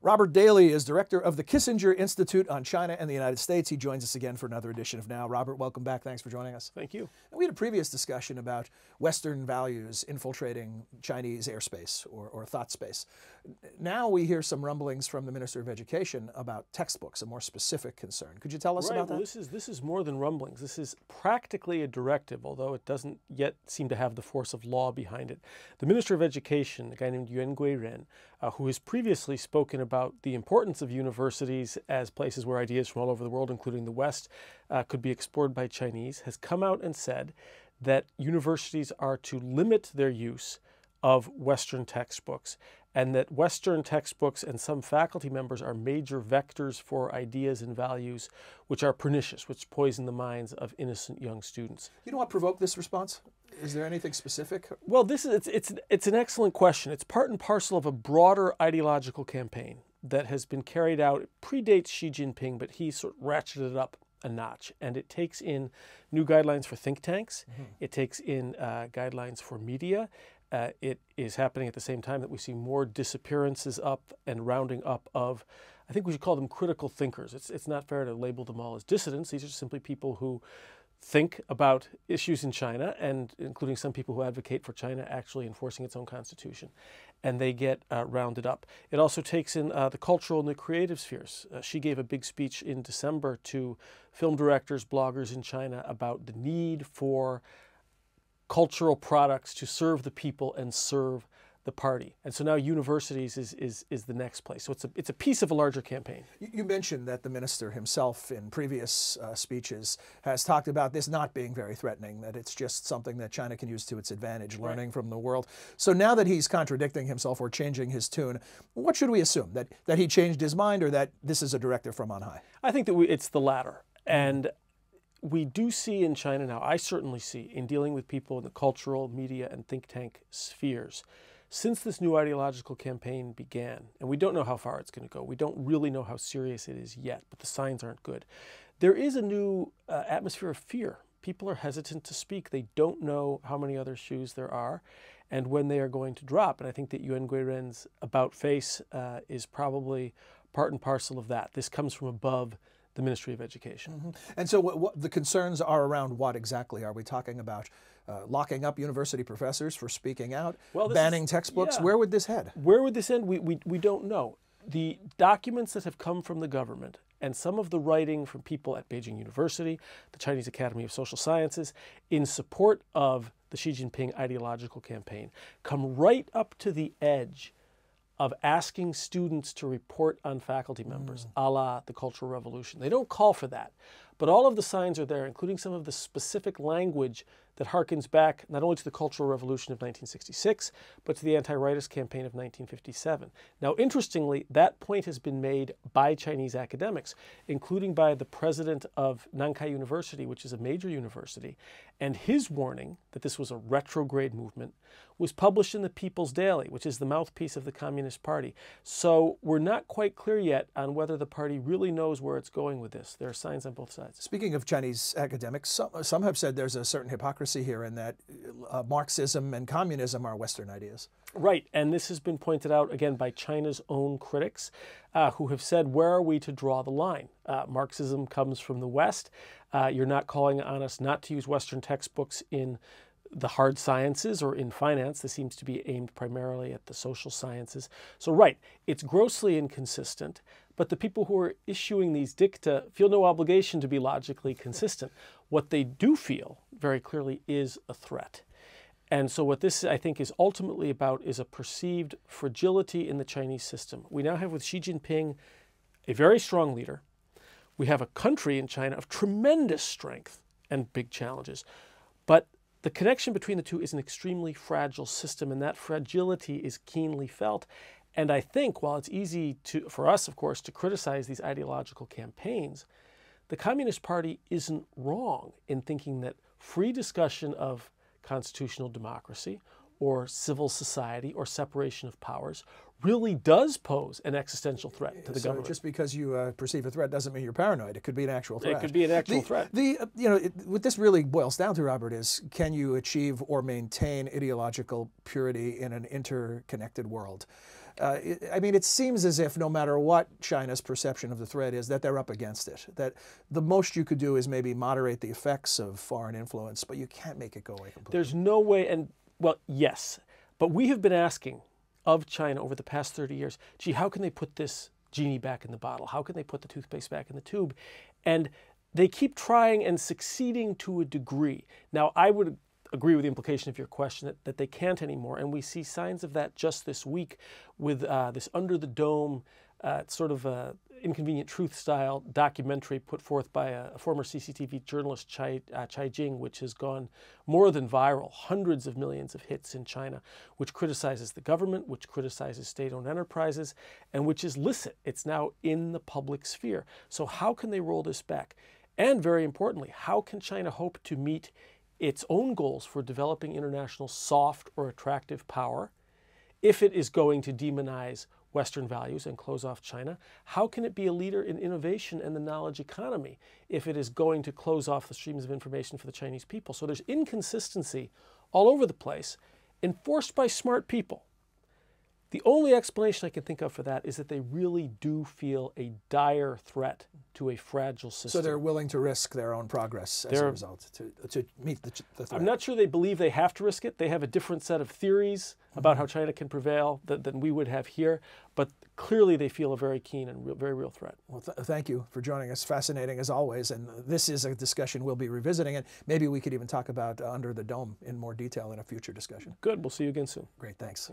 Robert Daly is director of the Kissinger Institute on China and the United States. He joins us again for another edition of Now. Robert, welcome back. Thanks for joining us. Thank you. We had a previous discussion about Western values infiltrating Chinese airspace or thought space. Now we hear some rumblings from the Minister of Education about textbooks, a more specific concern. Could you tell us about that? Well, this is more than rumblings. This is practically a directive, although it doesn't yet seem to have the force of law behind it. The Minister of Education, a guy named Yuan Guiren, who has previously spoken about the importance of universities as places where ideas from all over the world, including the West, could be explored by Chinese, has come out and said that universities are to limit their use of Western textbooks, and that Western textbooks and some faculty members are major vectors for ideas and values which are pernicious, which poison the minds of innocent young students. You know what provoked this response? Is there anything specific? Well, it's an excellent question. It's part and parcel of a broader ideological campaign that has been carried out. It predates Xi Jinping, but he sort of ratcheted it up a notch, and it takes in new guidelines for think tanks. It takes in guidelines for media. It is happening at the same time that we see more disappearances up and rounding up of, I think we should call them critical thinkers. It's not fair to label them all as dissidents. These are simply people who think about issues in China, and including some people who advocate for China actually enforcing its own constitution, and they get rounded up. It also takes in the cultural and the creative spheres. She gave a big speech in December to film directors, bloggers in China about the need for cultural products to serve the people and serve the party. And so now universities is the next place. So it's a piece of a larger campaign. You mentioned that the minister himself in previous speeches has talked about this not being very threatening, that it's just something that China can use to its advantage, learning from the world. So now that he's contradicting himself or changing his tune, what should we assume? That he changed his mind, or that this is a directive from on high? I think that it's the latter. And we do see in China now, I certainly see in dealing with people in the cultural, media, and think tank spheres, since this new ideological campaign began, and we don't know how far it's going to go, we don't really know how serious it is yet, but the signs aren't good, there is a new atmosphere of fear. People are hesitant to speak. They don't know how many other shoes there are and when they are going to drop. And I think that Yuan Guiren's about face is probably part and parcel of that. This comes from above the Ministry of Education. And so what the concerns are around what exactly? Are we talking about locking up university professors for speaking out, banning textbooks? Yeah. Where would this head? Where would this end? We don't know. The documents that have come from the government and some of the writing from people at Beijing University, the Chinese Academy of Social Sciences, in support of the Xi Jinping ideological campaign, come right up to the edge of asking students to report on faculty members, a la the Cultural Revolution. They don't call for that, but all of the signs are there, including some of the specific language that harkens back not only to the Cultural Revolution of 1966, but to the anti-rightist campaign of 1957. Now, interestingly, that point has been made by Chinese academics, including by the president of Nankai University, which is a major university, and his warning that this was a retrograde movement was published in the People's Daily, which is the mouthpiece of the Communist Party. So we're not quite clear yet on whether the party really knows where it's going with this. There are signs on both sides. Speaking of Chinese academics, some have said there's a certain hypocrisy here in that Marxism and communism are Western ideas. Right, and this has been pointed out again by China's own critics who have said, where are we to draw the line? Marxism comes from the West. You're not calling on us not to use Western textbooks in the hard sciences or in finance. This seems to be aimed primarily at the social sciences. So right, it's grossly inconsistent, but the people who are issuing these dicta feel no obligation to be logically consistent. What they do feel very clearly is a threat. And so what this, I think, is ultimately about is a perceived fragility in the Chinese system. We now have with Xi Jinping a very strong leader. We have a country in China of tremendous strength and big challenges. But the connection between the two is an extremely fragile system, and that fragility is keenly felt. And I think while it's easy for us, of course, to criticize these ideological campaigns, the Communist Party isn't wrong in thinking that free discussion of constitutional democracy or civil society or separation of powers really does pose an existential threat to the government. Just because you perceive a threat doesn't mean you're paranoid. It could be an actual threat. It could be an actual threat. What this really boils down to, Robert, is can you achieve or maintain ideological purity in an interconnected world? I mean, it seems as if no matter what China's perception of the threat is, that they're up against it. That the most you could do is maybe moderate the effects of foreign influence, but you can't make it go away completely. There's no way, and well, yes, but we have been asking of China over the past 30 years, gee, how can they put this genie back in the bottle? How can they put the toothpaste back in the tube? And they keep trying and succeeding to a degree. Now, I would agree with the implication of your question that they can't anymore, and we see signs of that just this week with this Under the Dome sort of inconvenient truth style documentary put forth by a former CCTV journalist, Jiang, which has gone more than viral, hundreds of millions of hits in China, which criticizes the government, which criticizes state-owned enterprises, and which is licit. It's now in the public sphere. So how can they roll this back? And very importantly, how can China hope to meet its own goals for developing international soft or attractive power if it is going to demonize Western values and close off China? How can it be a leader in innovation and the knowledge economy if it is going to close off the streams of information for the Chinese people? So there's inconsistency all over the place, enforced by smart people. The only explanation I can think of for that is that they really do feel a dire threat to a fragile system. So they're willing to risk their own progress as a result to meet the threat. I'm not sure they believe they have to risk it. They have a different set of theories about how China can prevail than we would have here, but clearly they feel a very keen and very real threat. Well, thank you for joining us. Fascinating as always, and this is a discussion we'll be revisiting, and maybe we could even talk about Under the Dome in more detail in a future discussion. Good. We'll see you again soon. Great. Thanks.